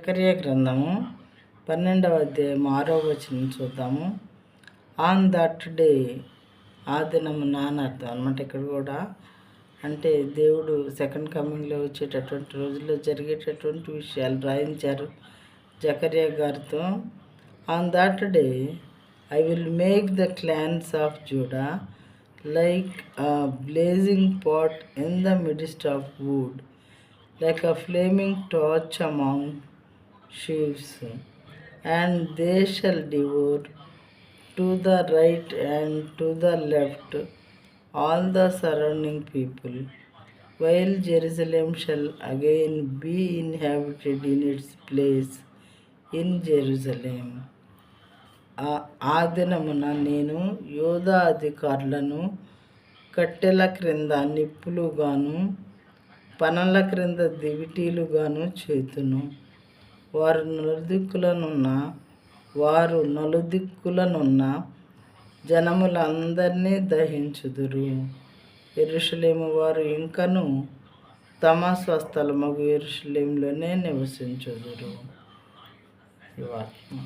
జకర్యా గ్రంథము 12వ అధ్యాయం 6వ వచనం చూద్దాము. ఆన్ దట్ డే, ఆ దినము నానర్థం అనమాట. ఇక్కడ కూడా అంటే దేవుడు సెకండ్ కమింగ్లో వచ్చేటటువంటి రోజుల్లో జరిగేటటువంటి విషయాలు రాయించారు జకర్యా గారితో. On that day I will make the clans of JUDA like a blazing pot in the midst of wood, like a flaming torch among sheaves, and they shall devour to the right and to the left all the surrounding people, while Jerusalem shall again be inhabited in its place in Jerusalem. ఆ దినమున నేను యోధా అధికారులను కట్టెల క్రింద నిప్పులుగాను పనల క్రింద దివిటీలుగాను చేతును. వారు నలుదిక్కులనున్న జనములందరినీ దహించుదురు. యెరూషలేము వారు ఇంకను తమ స్వస్థలమగు యెరూషలేములోనే నివసించుదురు. ఈ వాక్యం